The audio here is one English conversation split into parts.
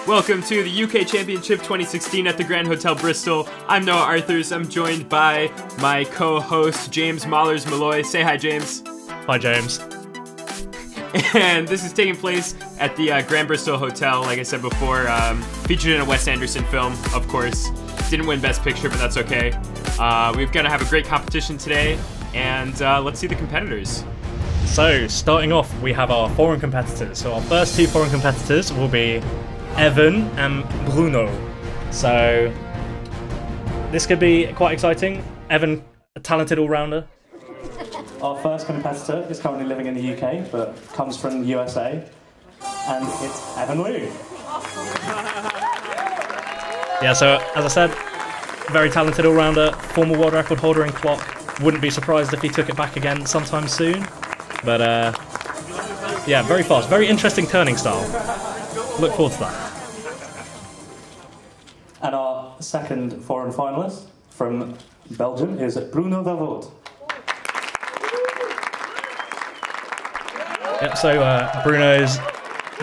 Welcome to the UK Championship 2016 at the Grand Hotel Bristol. I'm Noah Arthurs. I'm joined by my co-host, James Molloy. Say hi, James. Hi, James. And this is taking place at the Grand Bristol Hotel, like I said before, featured in a Wes Anderson film, of course. Didn't win Best Picture, but that's okay. We're going to have a great competition today, and let's see the competitors. So, starting off, we have our foreign competitors. So our first two foreign competitors will be Evan and Bruno. So this could be quite exciting. Evan, a talented all-rounder. Our first competitor is currently living in the UK, but comes from the USA, and it's Evan Liu. Yeah, so as I said, very talented all-rounder, former world record holder in clock. Wouldn't be surprised if he took it back again sometime soon. But yeah, very fast, very interesting turning style. Look forward to that. And our second foreign finalist from Belgium is Bruno Vervoort. Yep, so Bruno's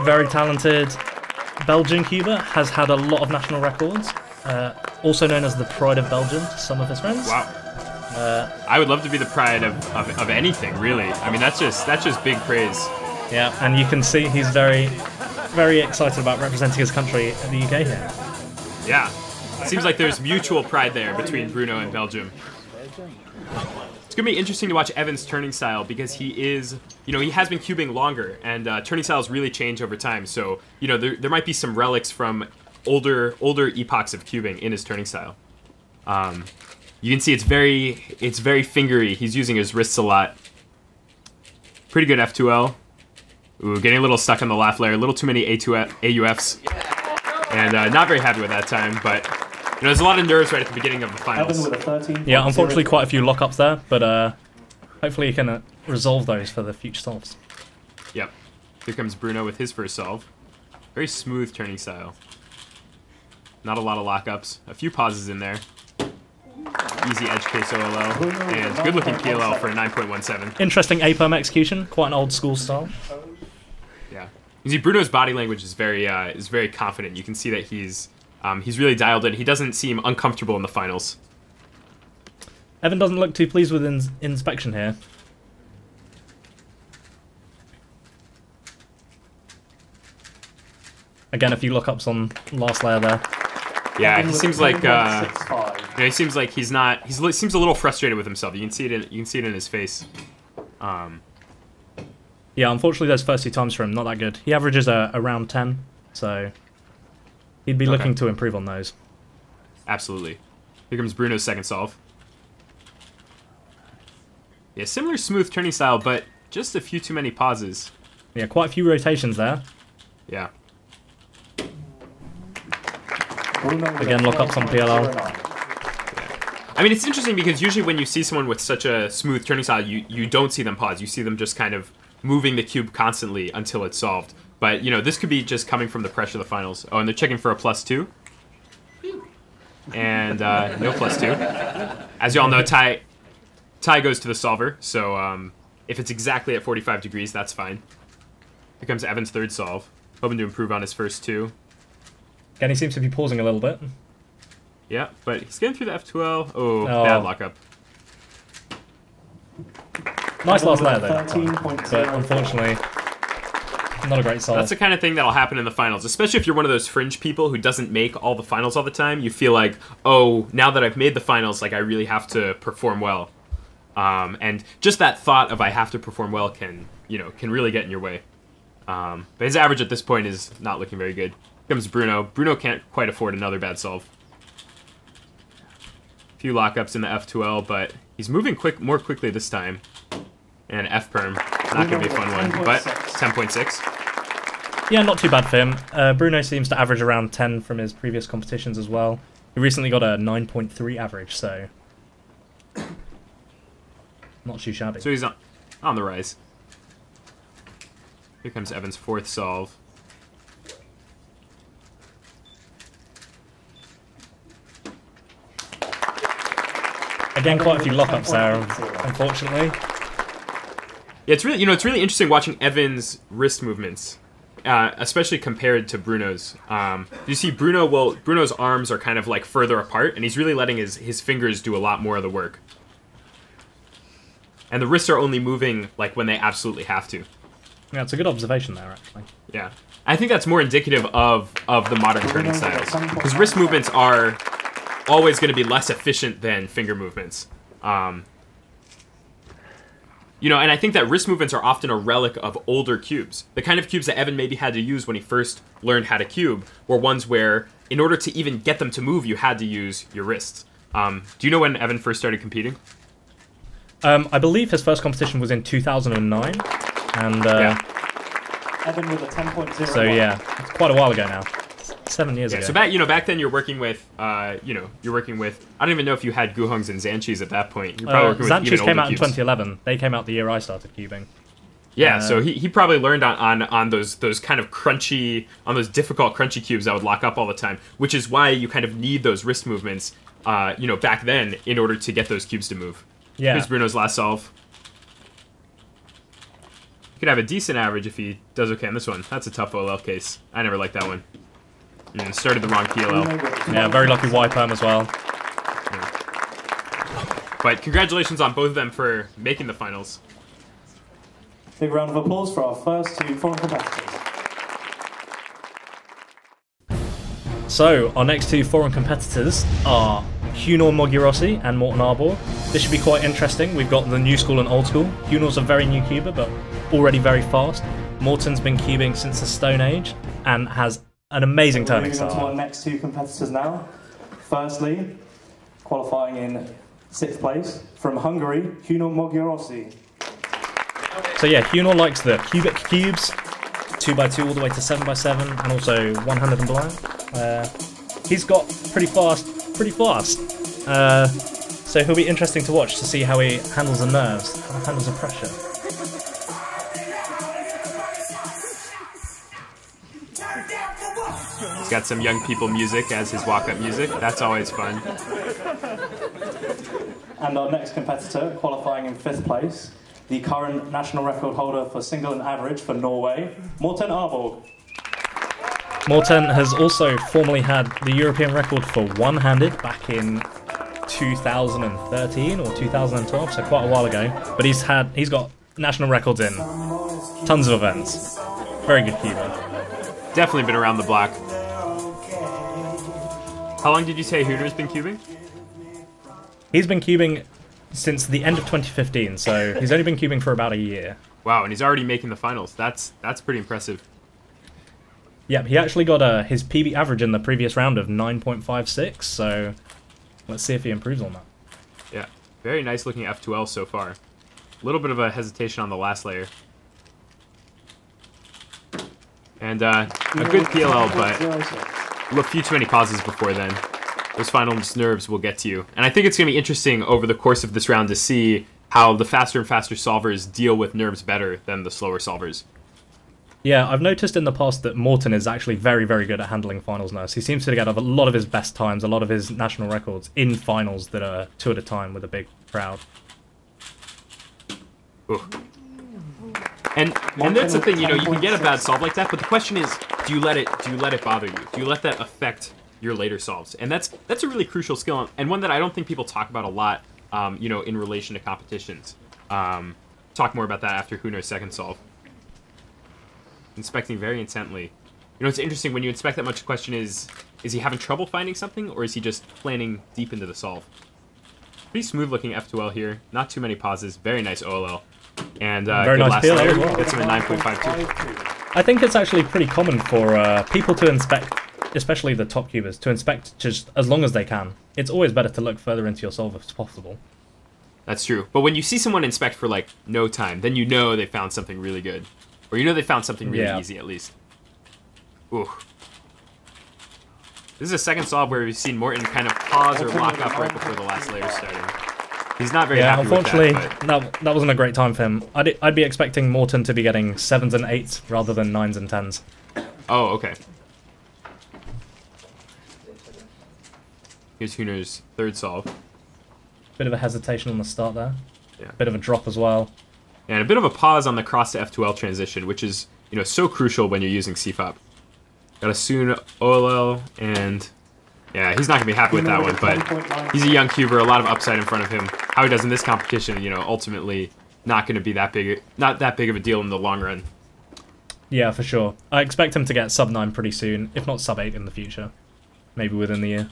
very talented Belgian cuber, has had a lot of national records, also known as the pride of Belgium to some of his friends. Wow. I would love to be the pride of anything, really. I mean, that's just big praise. Yeah, and you can see he's very, very excited about representing his country in the UK here. Yeah, it seems like there's mutual pride there between Bruno and Belgium. It's going to be interesting to watch Evan's turning style because he is, he has been cubing longer, and turning styles really change over time. So, there might be some relics from older epochs of cubing in his turning style. You can see it's very fingery. He's using his wrists a lot. Pretty good F2L. Ooh, getting a little stuck on the laugh layer. A little too many AUFs. And not very happy with that time, but there's a lot of nerves right at the beginning of the finals. Yeah, unfortunately quite a few lockups there, but hopefully you can resolve those for the future solves. Yep. Here comes Bruno with his first solve. Very smooth turning style. Not a lot of lockups. A few pauses in there. Easy edge case OLL, and good looking PLL for a 9.17. Interesting A-perm execution, quite an old school style. Yeah, you see Bruno's body language is very confident. You can see that he's really dialed in. He doesn't seem uncomfortable in the finals. Evan doesn't look too pleased with inspection here. Again, a few lookups on last layer there. Yeah, he seems like he seems like he's not. He seems a little frustrated with himself. You can see it in his face. Yeah, unfortunately, those first two times for him not that good. He averages around 10, so he'd be looking to improve on those. Absolutely. Here comes Bruno's second solve. Yeah, similar smooth turning style, but just a few too many pauses. Yeah, quite a few rotations there. Yeah. Again, lockups on PLL. I mean, it's interesting because usually when you see someone with such a smooth turning style, you don't see them pause. You see them just kind of moving the cube constantly until it's solved. But, this could be just coming from the pressure of the finals. Oh, and they're checking for a +2. And no +2. As you all know, tie goes to the solver. So if it's exactly at 45 degrees, that's fine. Here comes Evan's third solve. Hoping to improve on his first two. Again, he seems to be pausing a little bit. Yeah, but he's getting through the F2L. Oh, bad lockup. Nice last layer, though. But unfortunately, not a great solve. That's the kind of thing that'll happen in the finals, especially if you're one of those fringe people who doesn't make all the finals all the time. You feel like, oh, now that I've made the finals, like I really have to perform well. And just that thought of I have to perform well can really get in your way. But his average at this point is not looking very good. Here comes Bruno. Bruno can't quite afford another bad solve. A few lockups in the F2L, but he's moving more quickly this time. And F-perm. Not going to be a fun one, but 10.6. Yeah, not too bad for him. Bruno seems to average around 10 from his previous competitions as well. He recently got a 9.3 average, so not too shabby. So he's on the rise. Here comes Evan's fourth solve. Again, quite a few lockups there, unfortunately. Yeah, it's really, it's really interesting watching Evan's wrist movements, especially compared to Bruno's. You see, Bruno's arms are kind of like further apart, and he's really letting his fingers do a lot more of the work. And the wrists are only moving like when they absolutely have to. Yeah, it's a good observation there, actually. Yeah, I think that's more indicative of the modern turning styles, because wrist movements are always going to be less efficient than finger movements. And I think that wrist movements are often a relic of older cubes. The kind of cubes that Evan maybe had to use when he first learned how to cube were ones where, in order to even get them to move, you had to use your wrists. Do you know when Evan first started competing? I believe his first competition was in 2009, and yeah. Evan with a 10.0. So yeah, it's quite a while ago now. 7 years ago. So back then you're working with, I don't even know if you had Guhongs and Zanchis at that point. You're probably working with Zanchis even came older out in cubes. 2011. They came out the year I started cubing. Yeah, so he probably learned on those kind of crunchy, on those difficult crunchy cubes that would lock up all the time, which is why you kind of need those wrist movements, back then in order to get those cubes to move. Yeah. Here's Bruno's last solve. He could have a decent average if he does okay on this one. That's a tough OLL case. I never liked that one. Started the wrong PLL. Yeah, very lucky Y-perm as well. Yeah. But congratulations on both of them for making the finals. Big round of applause for our first two foreign competitors. So, our next two foreign competitors are Hunor Mogirossi and Morten Arborg. This should be quite interesting. We've got the new school and old school. Hunor's a very new cuber, but already very fast. Morten's been cubing since the Stone Age and has an amazing turning Moving on to style. our next two competitors now. Firstly, qualifying in 6th place, from Hungary, Hunor Mogirossi. So yeah, Hunor likes the cubic cubes, 2x2 all the way to 7x7, and also 100 and blind. He's got pretty fast. So he'll be interesting to watch to see how he handles the nerves, how he handles the pressure. He's got some young people music as his walk-up music. That's always fun. And our next competitor, qualifying in 5th place, the current national record holder for single and average for Norway, Morten Arborg. Morten has also formerly had the European record for one-handed back in 2013 or 2012, so quite a while ago. But he's got national records in tons of events. Very good cuber. Definitely been around the block. How long did you say Hunor's been cubing? He's been cubing since the end of 2015, so he's only been cubing for about a year. Wow, and he's already making the finals. That's pretty impressive. Yep, he actually got his PB average in the previous round of 9.56, so let's see if he improves on that. Yeah, very nice looking F2L so far. A little bit of a hesitation on the last layer. And a good PLL, but a few too many pauses before then. Those final nerves will get to you. And I think it's going to be interesting over the course of this round to see how the faster and faster solvers deal with nerves better than the slower solvers. Yeah, I've noticed in the past that Morten is actually very, very good at handling finals nerves. He seems to get a lot of his best times, a lot of his national records in finals that are 2 at a time with a big crowd. Ooh. And that's the thing, you can get a bad solve like that, but the question is, do you let it bother you? Do you let that affect your later solves? And that's a really crucial skill, and one that I don't think people talk about a lot, in relation to competitions. Talk more about that after Hunor's second solve. Inspecting very intently. It's interesting, when you inspect that much, the question is he having trouble finding something, or is he just planning deep into the solve? Pretty smooth looking F2L here, not too many pauses, very nice OLL. And very good nice last PLL layer, as well. gets him a 9.52. I think it's actually pretty common for people to inspect, especially the top cubers, to inspect just as long as they can. It's always better to look further into your solve if possible. That's true. But when you see someone inspect for, like, no time, then you know they found something really good. Or you know they found something really easy, at least. Ooh. This is a second solve where we've seen Morten kind of pause or lock up right before the last layer starting. He's not very happy with unfortunately, that. that wasn't a great time for him. I'd be expecting Morten to be getting 7s and 8s rather than 9s and 10s. Oh, okay. Here's Hunor's third solve. Bit of a hesitation on the start there. Yeah. Bit of a drop as well. And a bit of a pause on the cross to F2L transition, which is, you know, so crucial when you're using CFOP. Got a soon OLL, and yeah, he's not going to be happy with that one, but he's a young cuber, a lot of upside in front of him. How he does in this competition, you know, ultimately not going to be that big, not that big of a deal in the long run. Yeah, for sure. I expect him to get sub 9 pretty soon, if not sub 8 in the future. Maybe within the year.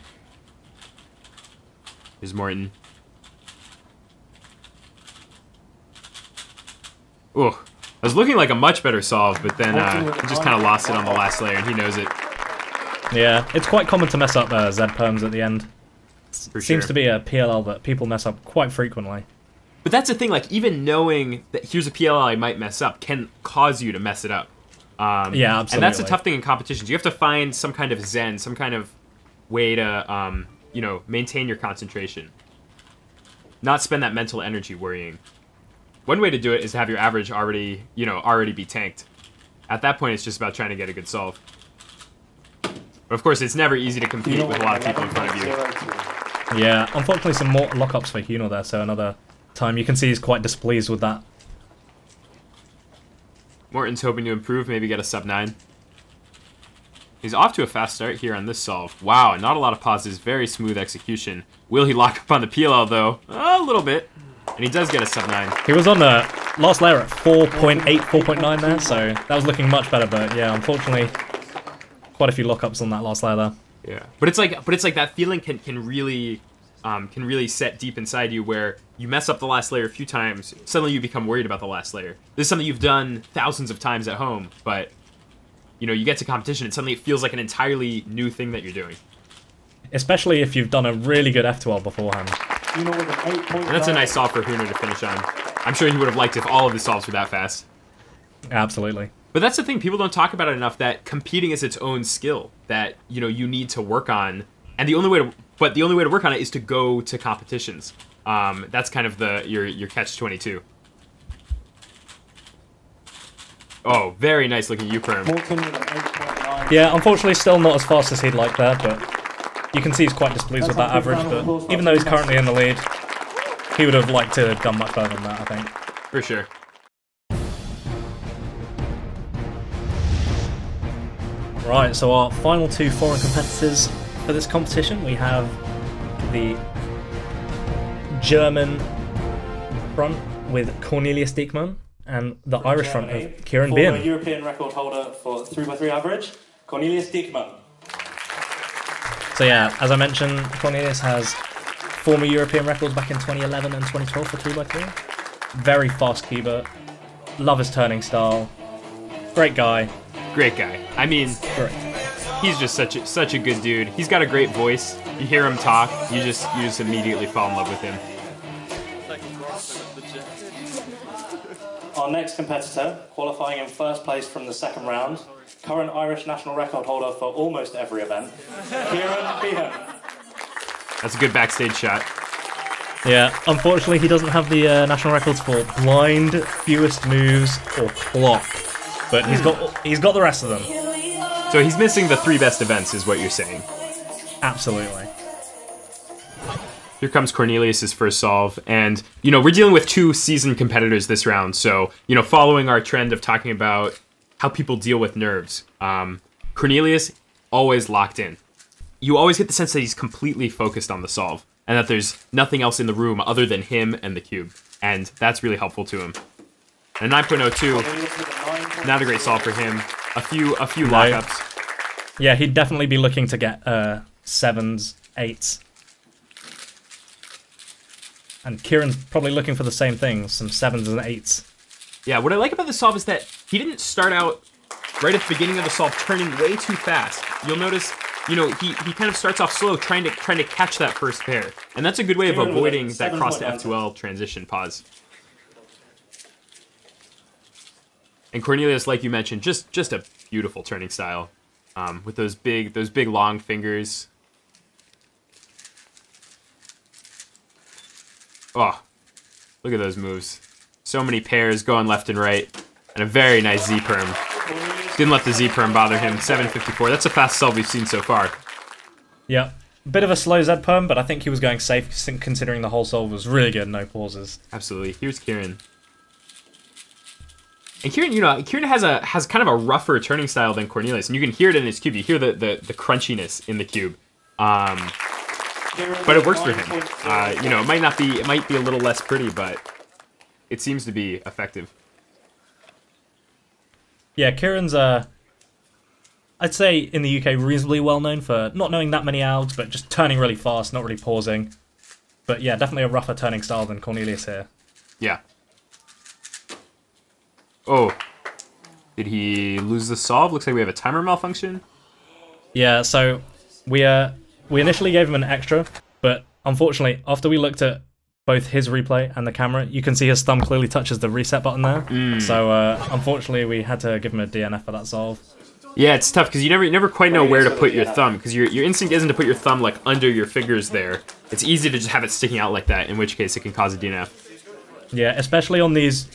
Here's Morton. Ooh, I was looking like a much better solve, but then he just kind of lost it on the last layer, and he knows it. Yeah, it's quite common to mess up Z perms at the end. For Seems sure. to be a PLL that people mess up quite frequently. But that's the thing, like, even knowing that here's a PLL I might mess up can cause you to mess it up. Yeah, absolutely. And that's the tough thing in competitions. You have to find some kind of zen, some kind of way to, you know, maintain your concentration. Not spend that mental energy worrying. One way to do it is to have your average already, you know, already be tanked. At that point, it's just about trying to get a good solve. But of course, it's never easy to compete with a lot of people in front of you. Yeah, unfortunately some more lockups for Huno there, so another time. You can see he's quite displeased with that. Morton's hoping to improve, maybe get a sub 9. He's off to a fast start here on this solve. Wow, not a lot of pauses, very smooth execution. Will he lock up on the PLL though? A little bit. And he does get a sub 9. He was on the last layer at 4.8, 4.9 there, so that was looking much better, but yeah, unfortunately, quite a few lockups on that last layer there. Yeah, but it's like that feeling can really set deep inside you where you mess up the last layer a few times, suddenly you become worried about the last layer. This is something you've done thousands of times at home, but you know, you get to competition and suddenly it feels like an entirely new thing that you're doing. Especially if you've done a really good F2L beforehand. And that's a nice solve for Huno to finish on. I'm sure he would have liked if all of his solves were that fast. Absolutely. But that's the thing, people don't talk about it enough, that competing is its own skill that, you know, you need to work on. And the only way to work on it is to go to competitions. That's kind of your catch-22. Oh, very nice looking U-perm. Yeah, unfortunately still not as fast as he'd like there, but you can see he's quite displeased with that average, but even though he's currently in the lead, he would have liked to have done much better than that, I think. For sure. Right, so our final two foreign competitors for this competition, we have the German front with Cornelius Diekmann and the Irish front of Kieran Former Behan. European record holder for 3x3 average, Cornelius Diekmann. So yeah, as I mentioned, Cornelius has former European records back in 2011 and 2012 for 3x3. Very fast cuber, love his turning style, great guy. Great guy. I mean, Great. he's just such a good dude. He's got a great voice. You hear him talk, you just immediately fall in love with him. Our next competitor, qualifying in first place from the second round, current Irish national record holder for almost every event, Kieran Behan. That's a good backstage shot. Yeah, unfortunately he doesn't have the national records for blind, fewest moves, or clock. But he's got the rest of them. So he's missing the 3 best events, is what you're saying. Absolutely. Here comes Cornelius' first solve, and, you know, we're dealing with 2 seasoned competitors this round, so, you know, following our trend of talking about how people deal with nerves, Cornelius, always locked in. You always get the sense that he's completely focused on the solve, and that there's nothing else in the room other than him and the cube, and that's really helpful to him. And 9.02, not a great solve for him. A few lockups. Yeah, he'd definitely be looking to get 7s, 8s. And Kieran's probably looking for the same thing, some 7s and 8s. Yeah, what I like about the solve is that he didn't start out right at the beginning of the solve turning way too fast. You'll notice, you know, he kind of starts off slow, trying to catch that first pair. And that's a good way of avoiding that cross to F2L transition pause. And Cornelius, like you mentioned, just a beautiful turning style, with those big long fingers. Oh, look at those moves! So many pairs going left and right, and a very nice Z perm. Didn't let the Z perm bother him. 754. That's the fastest solve we've seen so far. Yeah, bit of a slow Z perm, but I think he was going safe considering the whole solve was really good, no pauses. Absolutely. Here's Kieran. And Kieran, Kieran has kind of a rougher turning style than Cornelius, and you can hear it in his cube. You hear the crunchiness in the cube. But it works for him. It might be a little less pretty, but it seems to be effective. Yeah, Kieran's I'd say in the UK reasonably well known for not knowing that many algs, but just turning really fast, not really pausing. But yeah, definitely a rougher turning style than Cornelius here. Yeah. Oh. Did he lose the solve? Looks like we have a timer malfunction. Yeah, so we initially gave him an extra, but unfortunately, after we looked at both his replay and the camera, you can see his thumb clearly touches the reset button there. So unfortunately, we had to give him a DNF for that solve. Yeah, it's tough because you never quite know where to put your thumb, because your instinct isn't to put your thumb like under your fingers there. It's easy to just have it sticking out like that, in which case it can cause a DNF. Yeah, especially on these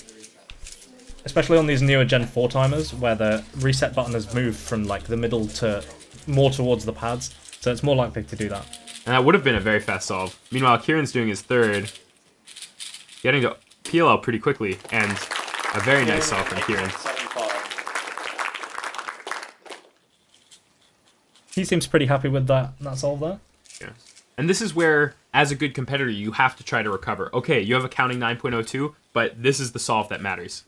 newer Gen 4 timers where the reset button has moved from like the middle to more towards the pads, so it's more likely to do that. And that would have been a very fast solve. Meanwhile, Kieran's doing his third, getting to PLL pretty quickly, and a very nice solve from Kieran. He seems pretty happy with that solve there. Yeah. And this is where, as a good competitor, you have to try to recover. Okay, you have a counting 9.02, but this is the solve that matters.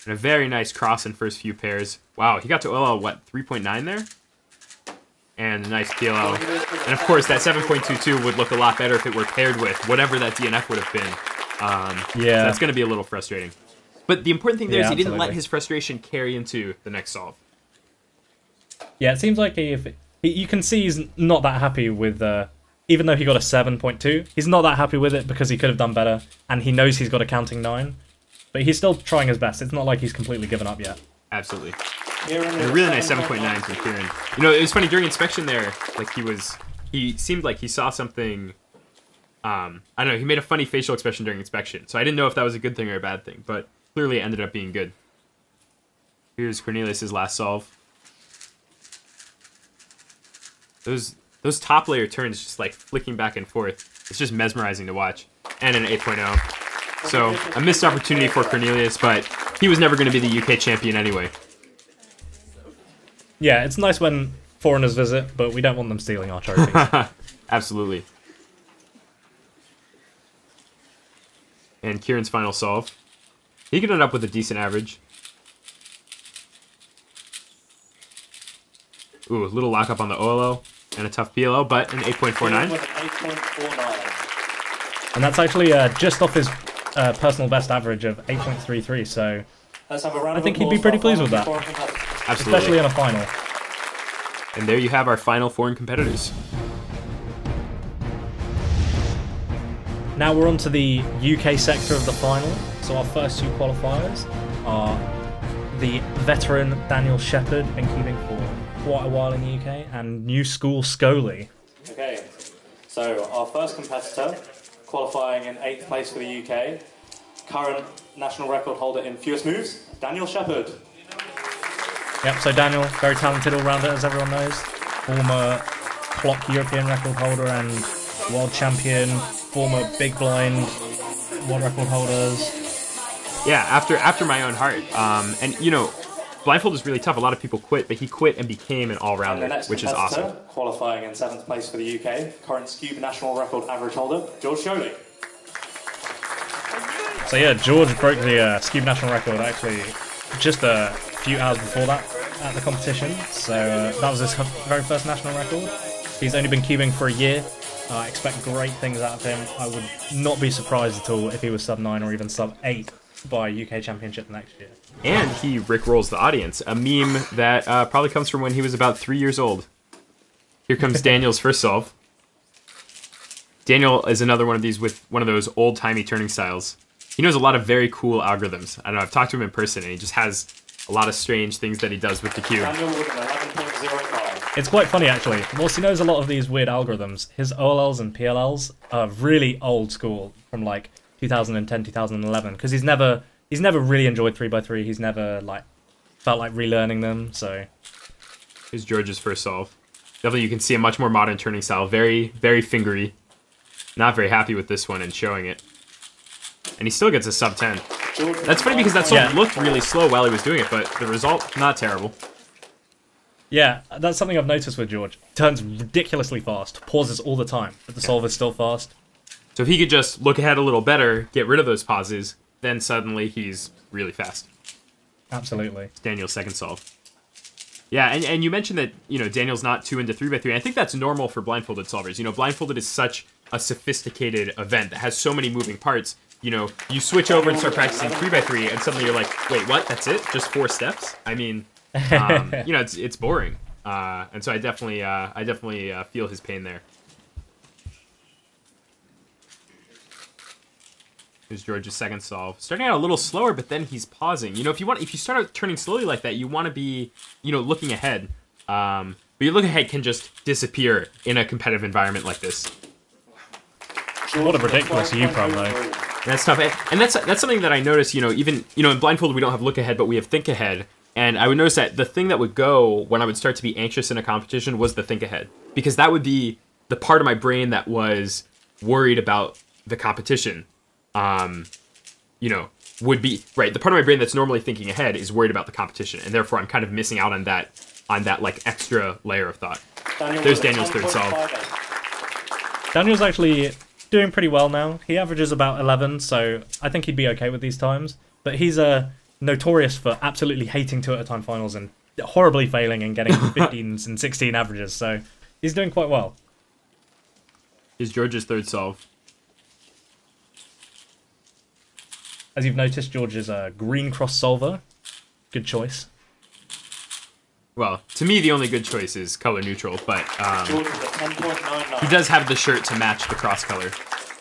And a very nice cross in first few pairs. Wow, he got to OLL, what, 3.9 there? And a nice PLL. And of course, that 7.22 would look a lot better if it were paired with whatever that DNF would have been. Yeah. So that's going to be a little frustrating. But the important thing there is he didn't let absolutely. his frustration carry into the next solve. Yeah, it seems like you can see he's not that happy with, even though he got a 7.2, he's not that happy with it because he could have done better, and he knows he's got a counting 9, but he's still trying his best. It's not like he's completely given up yet. Absolutely. And a really nice 7.9 from Kieran. You know, it was funny, during inspection there, like he seemed like he saw something, I don't know, he made a funny facial expression during inspection, so I didn't know if that was a good thing or a bad thing, but clearly it ended up being good. Here's Cornelius' last solve. Those top layer turns just like flicking back and forth. It's just mesmerizing to watch. And an 8.0. So a missed opportunity for Cornelius, but he was never going to be the UK champion anyway. Yeah, it's nice when foreigners visit, but we don't want them stealing our trophies. Absolutely. And Kieran's final solve. He could end up with a decent average. Ooh, a little lockup on the OLO and a tough PLO, but an 8.49. And that's actually just off his personal best average of 8.33, so I think he'd be pretty pleased with that. Absolutely. Especially in a final. And there you have our final foreign competitors. Now we're on to the UK sector of the final. So our first two qualifiers are the veteran Daniel Shepherd, been keeping for quite a while in the UK, and New School Scully. Okay, so our first competitor, qualifying in 8th place for the UK, current national record holder in fewest moves, Daniel Shepherd. Yep, so Daniel, very talented all-rounder, as everyone knows. Former clock European record holder and world champion, former big blind world record holders. Yeah, after my own heart. And, you know, blindfold is really tough. A lot of people quit, but he quit and became an all-rounder, which is awesome. Qualifying in 7th place for the UK, current Scuba national record average holder, George Sholey. So yeah, George broke the Scuba national record actually just a few hours before that at the competition. So that was his very first national record. He's only been cubing for a year. I expect great things out of him. I would not be surprised at all if he was sub-9 or even sub-8 by UK Championship next year. And he rickrolls the audience, a meme that probably comes from when he was about 3 years old. Here comes Daniel's first solve. Daniel is another one of these with one of those old-timey turning styles. He knows a lot of very cool algorithms. I don't know, I've talked to him in person, and he just has a lot of strange things that he does with the cube. Daniel with an 11.05. It's quite funny, actually. Whilst he knows a lot of these weird algorithms, his OLLs and PLLs are really old school, from like 2010, 2011, because he's never really enjoyed 3x3. He's never like felt like relearning them. So here's George's first solve. Definitely you can see a much more modern turning style. Very, very fingery. Not very happy with this one and showing it. And he still gets a sub 10. That's funny because that solve looked really slow while he was doing it, but the result, not terrible. Yeah, that's something I've noticed with George. Turns ridiculously fast, pauses all the time, but the solve is still fast. So if he could just look ahead a little better, get rid of those pauses, then suddenly he's really fast. Absolutely. It's Daniel's second solve. Yeah, and you mentioned that, you know, Daniel's not too into 3x3, and I think that's normal for blindfolded solvers. You know, blindfolded is such a sophisticated event that has so many moving parts. You know, you switch over and start practicing 3x3, and suddenly you're like, wait, what? That's it? Just 4 steps? I mean, you know, it's boring. And so I definitely feel his pain there. Here's George's second solve. Starting out a little slower, but then he's pausing. You know, if you start out turning slowly like that, you want to be, you know, looking ahead. But your look ahead can just disappear in a competitive environment like this. What a ridiculous U-prom, though. That's tough, and that's something that I noticed. You know, even in blindfolded we don't have look ahead, but we have think ahead. And I would notice that the thing that would go when I would start to be anxious in a competition was the think ahead, because that would be the part of my brain that was worried about the competition. You know, would be right. The part of my brain that's normally thinking ahead is worried about the competition, and therefore I'm kind of missing out on that like extra layer of thought. There's Daniel's third solve. Daniel's actually doing pretty well now. He averages about 11, so I think he'd be okay with these times. But he's notorious for absolutely hating 2-at-a-time finals and horribly failing and getting 15s and 16 averages, so he's doing quite well. Is George's third solve. As you've noticed, George is a green cross solver. Good choice. Well, to me, the only good choice is color neutral, but he does have the shirt to match the cross color.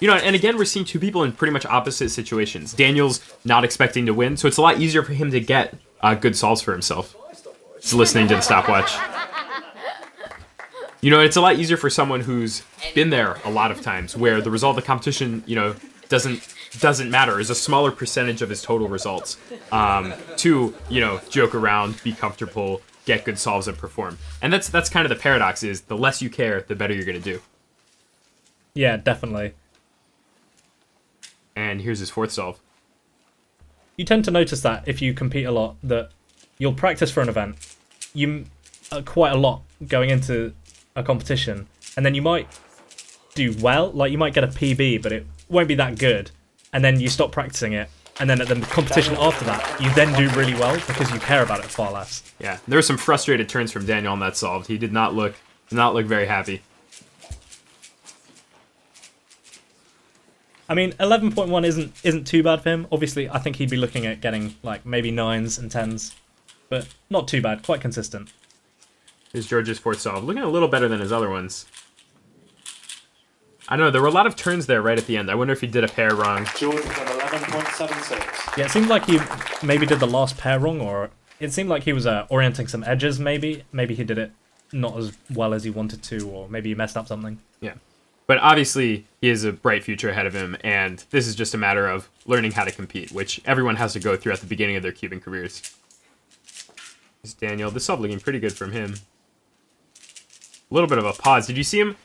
You know, and again, we're seeing two people in pretty much opposite situations. Daniel's not expecting to win, so it's a lot easier for him to get good solves for himself. He's listening to the stopwatch. You know, it's a lot easier for someone who's been there a lot of times, where the result of the competition, you know, doesn't matter, is a smaller percentage of his total results, to, you know, joke around, be comfortable, get good solves, and perform. And that's kind of the paradox, is the less you care, the better you're going to do. Yeah, definitely. And here's his fourth solve. You tend to notice that if you compete a lot, that you'll practice for an event, you quite a lot going into a competition, and then you might do well, like you might get a PB, but it won't be that good, and then you stop practicing it, and then at the competition after that, you then do really well because you care about it far less. Yeah, there were some frustrated turns from Daniel on that solve. He did not look very happy. I mean, 11.1 isn't too bad for him. Obviously, I think he'd be looking at getting like maybe 9s and 10s, but not too bad, quite consistent. Here's George's fourth solve, looking a little better than his other ones. I don't know, there were a lot of turns there right at the end. I wonder if he did a pair wrong. George with an 11.76. Yeah, it seemed like he maybe did the last pair wrong, or it seemed like he was orienting some edges, maybe. Maybe he did it not as well as he wanted to, or maybe he messed up something. Yeah. But obviously, he has a bright future ahead of him, and this is just a matter of learning how to compete, which everyone has to go through at the beginning of their cubing careers. Here's Daniel. This solve looking pretty good from him. A little bit of a pause. Did you see him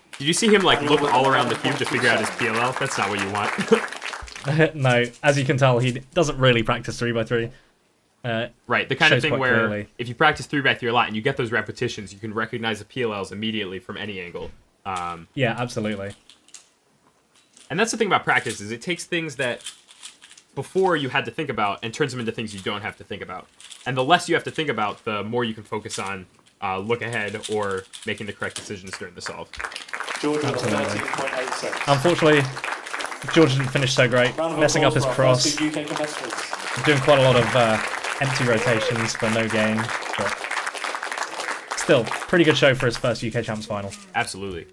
like look all around the cube to figure out his PLL? That's not what you want. No, as you can tell, he doesn't really practice 3x3. Right, the kind of thing where clearly, if you practice 3x3 a lot and you get those repetitions, you can recognize the PLLs immediately from any angle. Yeah, absolutely. And that's the thing about practice, is it takes things that before you had to think about and turns them into things you don't have to think about. And the less you have to think about, the more you can focus on look ahead or making the correct decisions during the solve. Absolutely. Unfortunately, George didn't finish so great, messing up his cross, doing quite a lot of empty rotations for no gain, but still, pretty good show for his first UK Champs final. Absolutely.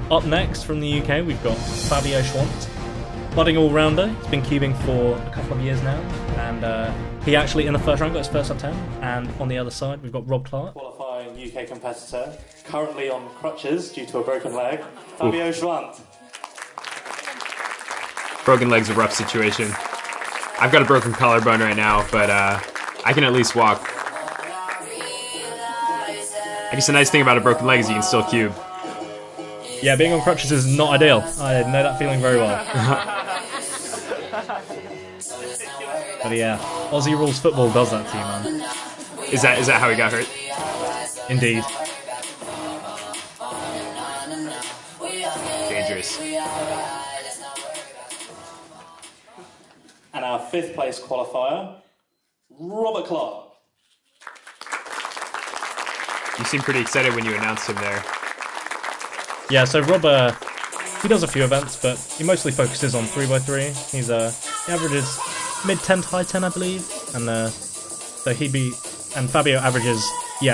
Up next from the UK, we've got Fabio Schwant, budding all-rounder. He's been cubing for a couple of years now, and he actually, in the first round, got his first sub 10, and on the other side, we've got Rob Clark. Qualifying UK competitor, currently on crutches due to a broken leg, Fabio Schwant. Broken leg's a rough situation. I've got a broken collarbone right now, but I can at least walk. I guess the nice thing about a broken leg is you can still cube. Yeah, being on crutches is not ideal. I know that feeling very well. But yeah, Aussie Rules Football does that to you, man. Is that how he got hurt? Indeed. Dangerous. And our 5th place qualifier, Robert Clark. You seem pretty excited when you announced him there. Yeah, so Rob, he does a few events, but he mostly focuses on 3x3. He averages mid-10 to high-10, I believe. And so and Fabio averages,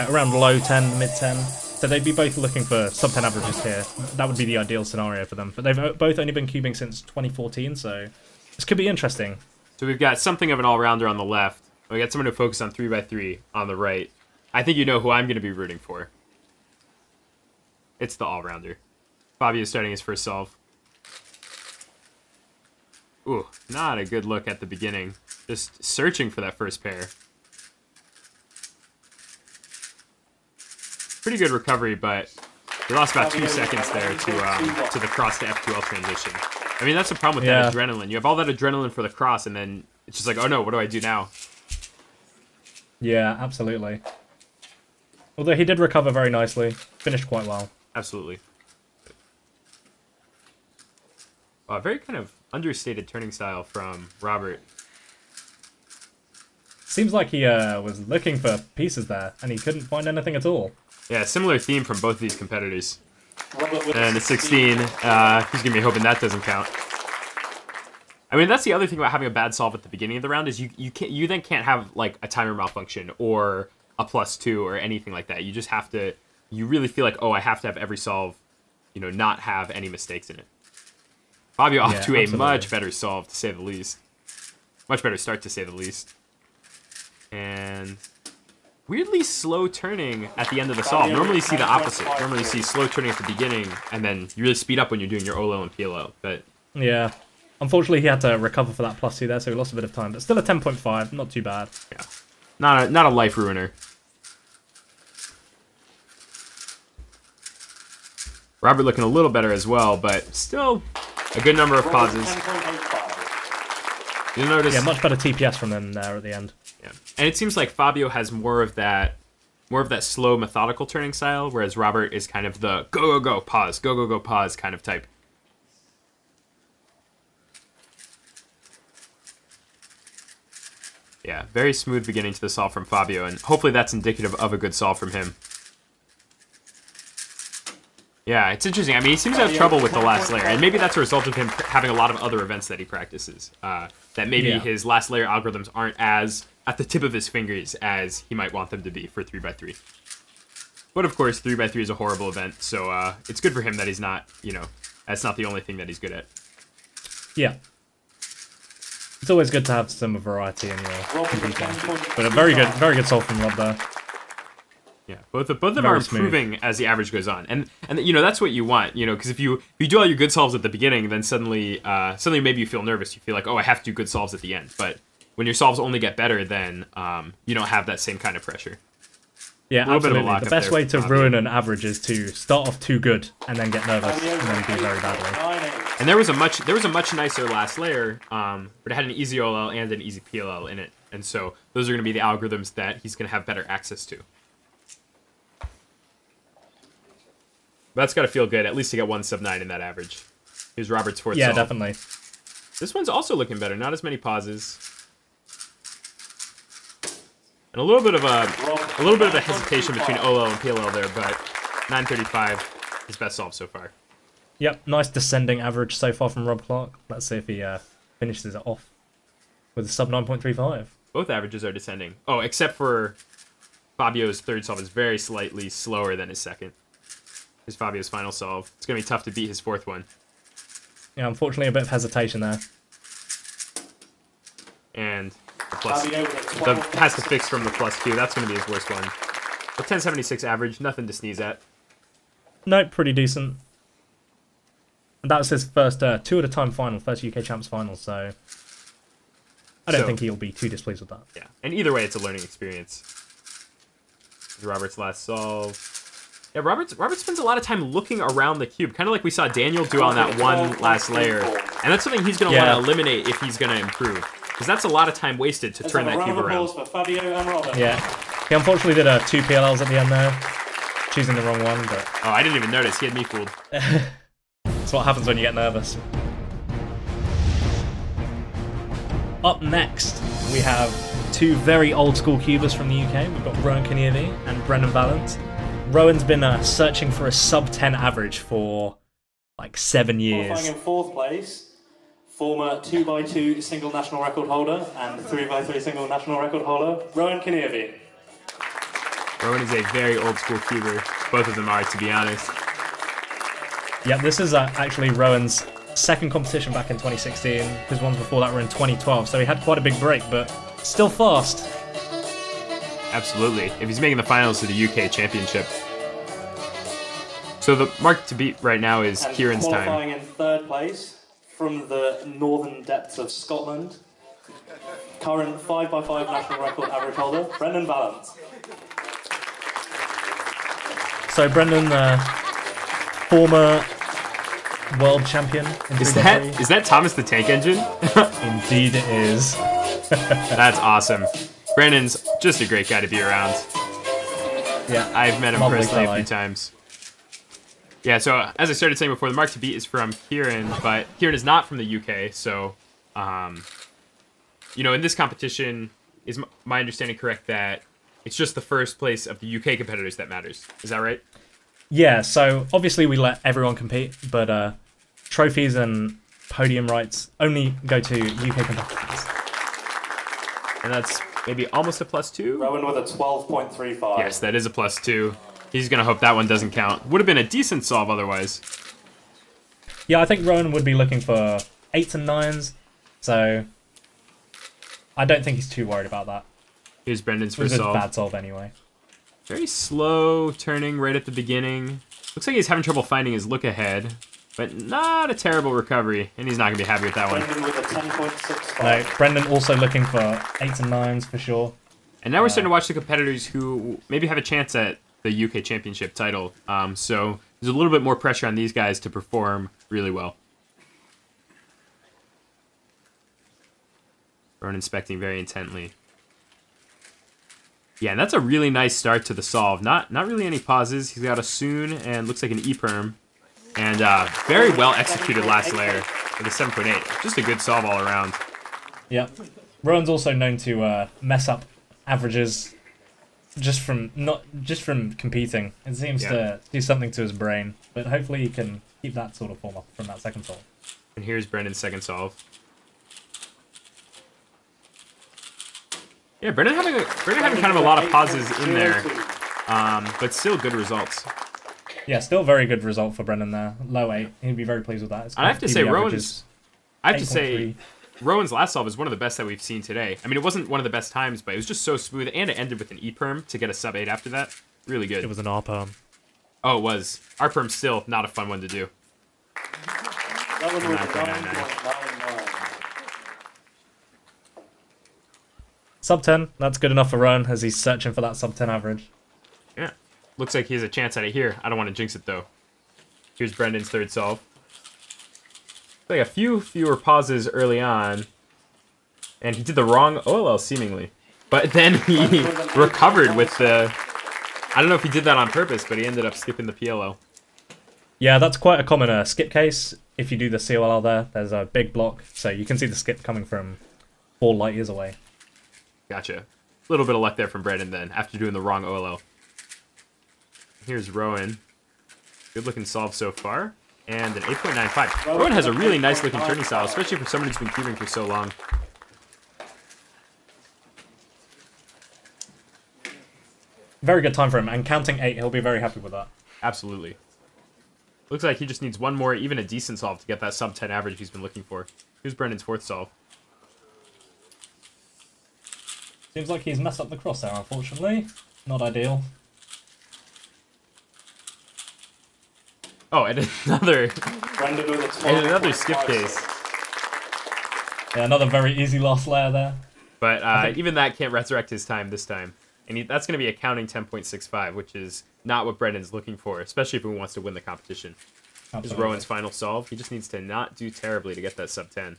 around low 10, mid-10. So they'd be both looking for sub-10 averages here. That would be the ideal scenario for them. But they've both only been cubing since 2014, so this could be interesting. So we've got something of an all-rounder on the left. We got someone who focuses on 3x3 on the right. I think you know who I'm going to be rooting for. It's the all-rounder. Fabio's starting his first solve. Ooh, not a good look at the beginning. Just searching for that first pair. Pretty good recovery, but he lost about 2 seconds there to the cross to F2L transition. I mean, that's the problem with that adrenaline. You have all that adrenaline for the cross, and then it's just like, oh no, what do I do now? Yeah, absolutely. Although he did recover very nicely. Finished quite well. Absolutely. A very kind of understated turning style from Robert. Seems like he was looking for pieces there, and he couldn't find anything at all. Yeah, similar theme from both of these competitors. And the 16, he's going to be hoping that doesn't count. I mean, that's the other thing about having a bad solve at the beginning of the round is you then can't have like a timer malfunction or a +2 or anything like that. You just have to, you really feel like, oh, I have to have every solve, not have any mistakes in it. Fabio off to a much better solve, to say the least. Much better start, to say the least. And weirdly slow turning at the end of the solve. Normally you see the opposite. Normally you see slow turning at the beginning, and then you really speed up when you're doing your OLO and PLO. But yeah. Unfortunately, he had to recover for that +2 there, so he lost a bit of time. But still a 10.5, not too bad. Yeah. Not a life ruiner. Robert looking a little better as well, but still a good number of pauses. You'll notice, yeah, much better TPS from them there at the end. Yeah, and it seems like Fabio has more of that slow, methodical turning style, whereas Robert is kind of the go, go, go, pause, go, go, go, pause kind of type. Yeah, very smooth beginning to the solve from Fabio, and hopefully that's indicative of a good solve from him. Yeah, it's interesting. I mean, he seems to have trouble with the last layer, and maybe that's a result of him having a lot of other events that he practices. That maybe his last layer algorithms aren't as at the tip of his fingers as he might want them to be for 3x3. But of course, 3x3 is a horrible event, so it's good for him that he's not, that's not the only thing that he's good at. Yeah. It's always good to have some variety in your computing. But a very good solve from Rob there. Yeah, both of them are improving as the average goes on, and that's what you want, because if you do all your good solves at the beginning, then suddenly maybe you feel nervous. You feel like, oh, I have to do good solves at the end. But when your solves only get better, then you don't have that same kind of pressure. Yeah, absolutely. The best way to ruin an average is to start off too good and then get nervous and then do very badly. And there was a much nicer last layer, but it had an easy OLL and an easy PLL in it, and so those are going to be the algorithms that he's going to have better access to. That's got to feel good, at least to get 1 sub 9 in that average. Here's Robert's fourth solve. Yeah, definitely. This one's also looking better, not as many pauses. And a little bit of a hesitation between OL and PLL there, but 935, his best solve so far. Yep, nice descending average so far from Rob Clark. Let's see if he finishes it off with a sub 9.35. Both averages are descending. Oh, except for Fabio's third solve is very slightly slower than his second. Is Fabio's final solve. It's going to be tough to beat his fourth one. Yeah, unfortunately a bit of hesitation there. And has to fix from the +2. That's going to be his worst one. A 1076 average, nothing to sneeze at. Nope, pretty decent. And that was his first 2 at a time final, first UK Champs final, so I don't think he'll be too displeased with that. Yeah, and either way, it's a learning experience. Robert's last solve. Yeah, Robert spends a lot of time looking around the cube, kind of like we saw Daniel do on that one last layer. And that's something he's going to want to eliminate if he's going to improve. Because that's a lot of time wasted to turn that cube around. Yeah. He unfortunately did 2 PLLs at the end there. Choosing the wrong one, but... Oh, I didn't even notice. He had me fooled. That's what happens when you get nervous. Up next, we have 2 very old school cubers from the UK. We've got Rowan Kinneavy and Brendan Valent. Rowan's been searching for a sub-10 average for like 7 years. Qualifying in 4th place, former 2x2 single national record holder and 3x3 single national record holder, Rowan Kinneavy. Rowan is a very old school cuber. Both of them are, to be honest. Yeah, this is actually Rowan's 2nd competition back in 2016. His ones before that were in 2012, so he had quite a big break, but still fast. Absolutely. If he's making the finals to the UK Championship. So the mark to beat right now is and Kieran's qualifying time. In 3rd place from the northern depths of Scotland, current 5x5 national record average holder, Brendan Valent. So Brendan, former world champion. Is that Thomas the Tank Engine? Indeed it is. That's awesome. Brandon's just a great guy to be around. Yeah, I've met him personally a few times. Yeah, so as I started saying before, the mark to beat is from Kieran, but Kieran is not from the UK, so, you know, in this competition, is my understanding correct that it's just the first place of the UK competitors that matters? Is that right? Yeah, so obviously we let everyone compete, but trophies and podium rights only go to UK competitors. And that's maybe almost a +2? Rowan with a 12.35. Yes, that is a +2. He's going to hope that one doesn't count. Would have been a decent solve otherwise. Yeah, I think Rowan would be looking for 8s and 9s, so I don't think he's too worried about that. Here's Brendan's It was first a solve. bad solve anyway. Very slow turning right at the beginning. Looks like he's having trouble finding his look ahead, but not a terrible recovery, and he's not going to be happy with that one. Brendan with a 10.65. No, Brendan also looking for 8s and 9s for sure. And now we're starting to watch the competitors who maybe have a chance at the UK Championship title. So there's a little bit more pressure on these guys to perform really well. Rowan inspecting very intently. Yeah, and that's a really nice start to the solve. Not really any pauses. He's got a soon and looks like an E-perm. And very well executed last layer with a 7.8. Just a good solve all around. Yeah. Rowan's also known to mess up averages just from competing. It seems to do something to his brain, but hopefully he can keep that sort of form up from that 2nd solve. And here's Brendan's 2nd solve. Yeah, Brendan having kind of a lot of pauses in there, but still good results. Yeah, still very good result for Brendan there. Low 8. He'd be very pleased with that. I have to say, Rowan's last solve is one of the best that we've seen today. I mean, it wasn't one of the best times, but it was just so smooth, and it ended with an E-perm to get a sub 8 after that. Really good. It was an R-perm. Oh, it was. R-perm's still not a fun one to do. That was with 9.99. Sub 10, that's good enough for Rowan as he's searching for that sub 10 average. Yeah. Looks like he has a chance at it here. I don't want to jinx it, though. Here's Brendan's 3rd solve. Like a few fewer pauses early on, and he did the wrong OLL seemingly. But then he recovered with the... I don't know if he did that on purpose, but he ended up skipping the PLL. Yeah, that's quite a common skip case. If you do the COLL there, there's a big block, so you can see the skip coming from 4 light years away. Gotcha. A little bit of luck there from Brendan then, after doing the wrong OLL. Here's Rowan. Good looking solve so far. And an 8.95. Rowan has a really nice looking turning style, especially for someone who's been cubing for so long. Very good time for him, and counting 8, he'll be very happy with that. Absolutely. Looks like he just needs one more, even a decent solve, to get that sub 10 average he's been looking for. Here's Brendan's 4th solve. Seems like he's messed up the crosshair, unfortunately. Not ideal. Oh, and another skip case. Yeah, another very easy last layer there. But even that can't resurrect his time this time. And that's going to be a counting 10.65, which is not what Brendan's looking for, especially if he wants to win the competition. This is Rowan's final solve. He just needs to not do terribly to get that sub 10.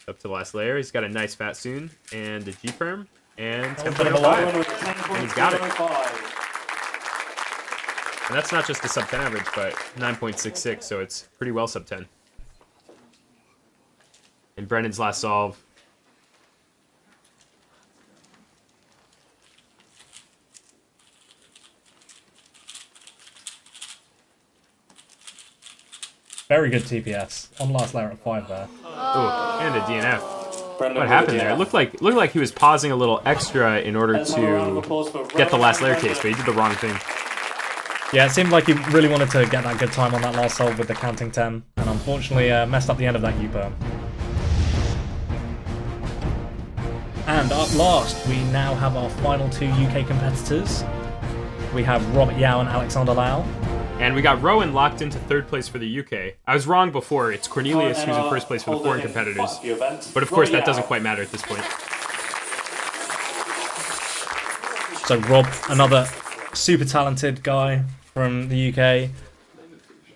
Up to the last layer. He's got a nice fat soon and a G-perm and 10.05. And he's got it. And that's not just the sub 10 average, but 9.66, so it's pretty well sub 10. And Brendan's last solve. Very good TPS on last layer at 5 there. Oh, and a DNF. Brendan, what happened there? It looked like he was pausing a little extra in order to get the last layer case, but he did the wrong thing. Yeah, it seemed like he really wanted to get that good time on that last solve with the counting 10, and unfortunately messed up the end of that U-perm. And up last, we now have our final 2 UK competitors. We have Robert Yao and Alexander Lau. And we got Rowan locked into 3rd place for the UK. I was wrong before. It's Cornelius who's in 1st place for the foreign competitors. But of course, that doesn't quite matter at this point. So Rob, another super talented guy from the UK.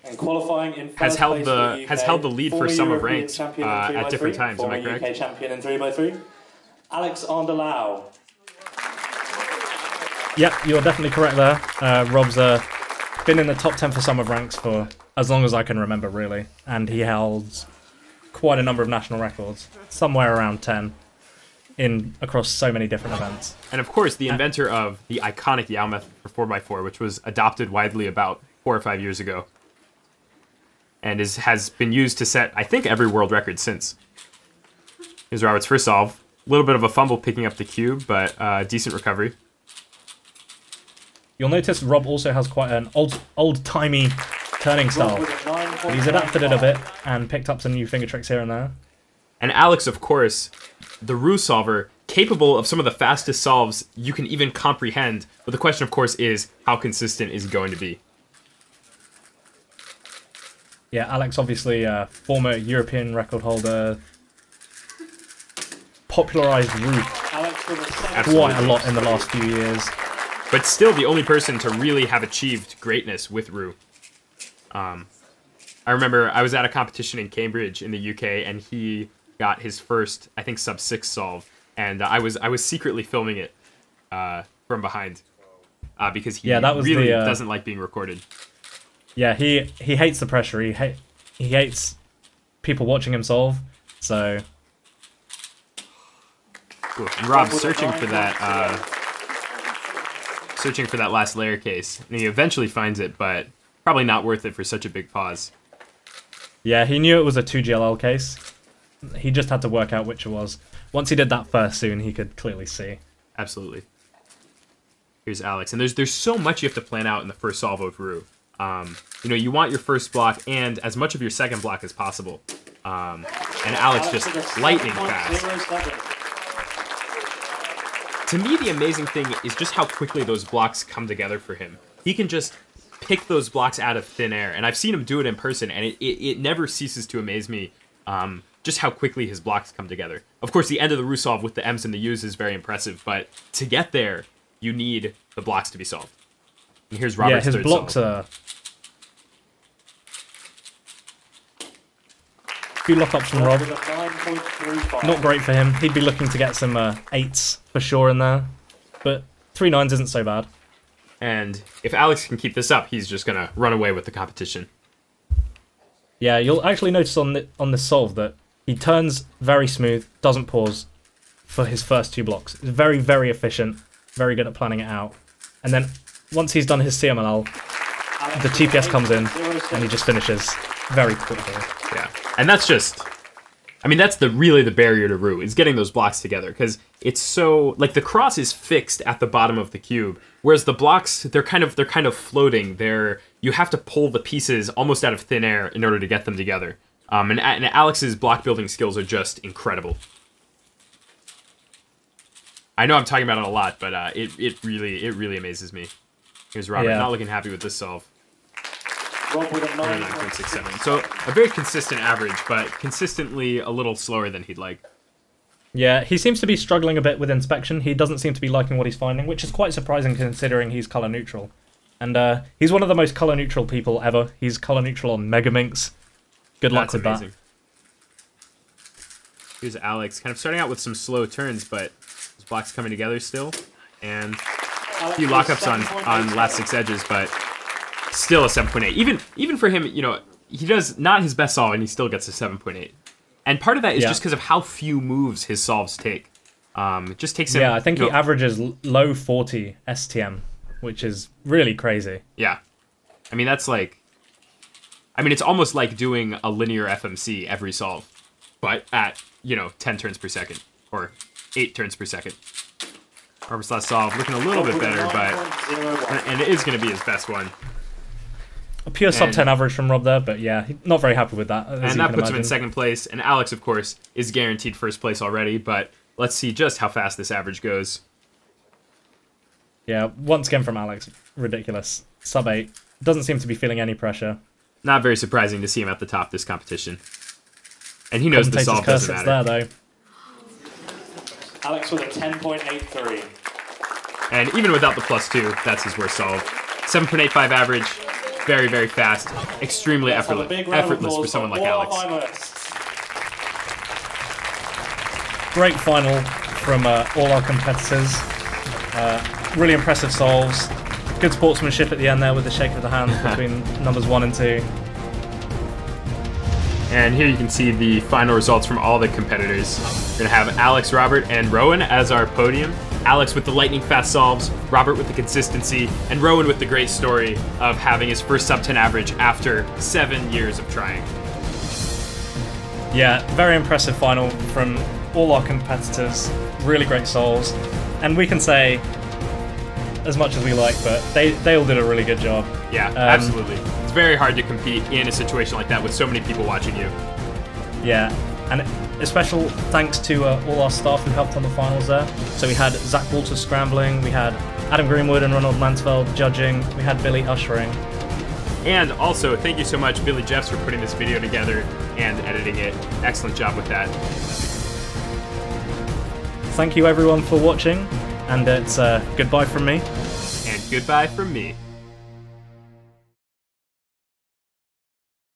And qualifying in has held the lead for some of ranks at different times. Am I correct? UK champion in 3x3. Alexander Lau. Yep, you're definitely correct there. Rob's been in the top 10 for some of ranks for as long as I can remember, really. And he held quite a number of national records, somewhere around 10, across so many different events. And of course, the inventor of the iconic Yao method for 4x4, which was adopted widely about 4 or 5 years ago. And has been used to set, I think, every world record since. Here's Robert's first solve. A little bit of a fumble picking up the cube, but decent recovery. You'll notice Rob also has quite an old-timey turning style. But he's adapted it a bit and picked up some new finger tricks here and there. And Alex, of course, the Roux solver, capable of some of the fastest solves you can even comprehend. But the question, of course, is how consistent is he going to be? Yeah, Alex, obviously, former European record holder, popularized Roux quite a lot in the last few years. But still the only person to really have achieved greatness with Roux. I remember I was at a competition in Cambridge in the UK, and he got his first, I think, sub 6 solve, and I was secretly filming it from behind because he really doesn't like being recorded. Yeah, he hates the pressure. He hates people watching him solve. So. Cool. And Rob's searching for that last layer case, and he eventually finds it, but probably not worth it for such a big pause. Yeah, he knew it was a 2GLL case. He just had to work out which it was. Once he did that first soon, he could clearly see. Absolutely. Here's Alex, and there's so much you have to plan out in the first solve of Roux. You know, you want your first block and as much of your second block as possible. And Alex just lightning fast. To me, the amazing thing is just how quickly those blocks come together for him. He can just pick those blocks out of thin air, and I've seen him do it in person, and it never ceases to amaze me just how quickly his blocks come together. Of course, the end of the Roux solve with the M's and the U's is very impressive, but to get there, you need the blocks to be solved. And here's Robert's his third blocks solve. are... Few lockups from Rob. Not great for him. He'd be looking to get some 8s for sure in there. But 3 9s isn't so bad. And if Alex can keep this up, he's just going to run away with the competition. Yeah, you'll actually notice on this solve that he turns very smooth, doesn't pause for his first 2 blocks. It's very, very efficient, very good at planning it out. And then once he's done his CMLL, the TPS comes in and he just finishes very quickly. Yeah, and that's just... I mean, that's really the barrier to Roux, is getting those blocks together, because it's so... Like, the cross is fixed at the bottom of the cube, whereas the blocks, they're kind of floating. You have to pull the pieces almost out of thin air in order to get them together. And Alex's block building skills are just incredible. I know I'm talking about it a lot, but it really amazes me. Here's Robert, not looking happy with this solve. 9.67. So a very consistent average, but consistently a little slower than he'd like. Yeah, he seems to be struggling a bit with inspection. He doesn't seem to be liking what he's finding, which is quite surprising considering he's color neutral. And he's one of the most color neutral people ever. He's color neutral on Megaminx. Good luck with that. Here's Alex, kind of starting out with some slow turns, but his blocks coming together still. And a few lockups on last 6 edges, but still a 7.8. Even for him, you know, he does not his best solve, and he still gets a 7.8. And part of that is just because of how few moves his solves take. It just takes him... Yeah, I think he averages low 40 STM, which is really crazy. Yeah. I mean, that's like... I mean, it's almost like doing a linear FMC every solve, but at, you know, 10 turns per second, or 8 turns per second. Harvest last solve, looking a little bit better, but... And it is going to be his best one. A pure sub 10 average from Rob there, but yeah, not very happy with that. And that puts him in second place, and Alex, of course, is guaranteed first place already, but let's see just how fast this average goes. Yeah, once again from Alex, ridiculous. Sub 8. Doesn't seem to be feeling any pressure. Not very surprising to see him at the top of this competition. And he knows the solve doesn't matter. There, though. Alex with a 10.83. And even without the +2, that's his worst solve. 7.85 average. Very, very fast. Extremely effortless for someone like Alex. Great final from all our competitors. Really impressive solves. Good sportsmanship at the end there with the shake of the hand between numbers 1 and 2. And here you can see the final results from all the competitors. We're going to have Alex, Robert, and Rowan as our podium. Alex with the lightning fast solves, Robert with the consistency, and Rowan with the great story of having his first sub 10 average after 7 years of trying. Yeah, very impressive final from all our competitors. Really great solves. And we can say as much as we like, but they all did a really good job. Yeah, absolutely. It's very hard to compete in a situation like that with so many people watching you. Yeah, and a special thanks to all our staff who helped on the finals there. So we had Zach Walters scrambling, we had Adam Greenwood and Ronald Mansfeld judging, we had Billy ushering. And also, thank you so much, Billy Jeffs, for putting this video together and editing it. Excellent job with that. Thank you everyone for watching, and it's goodbye from me. And goodbye from me.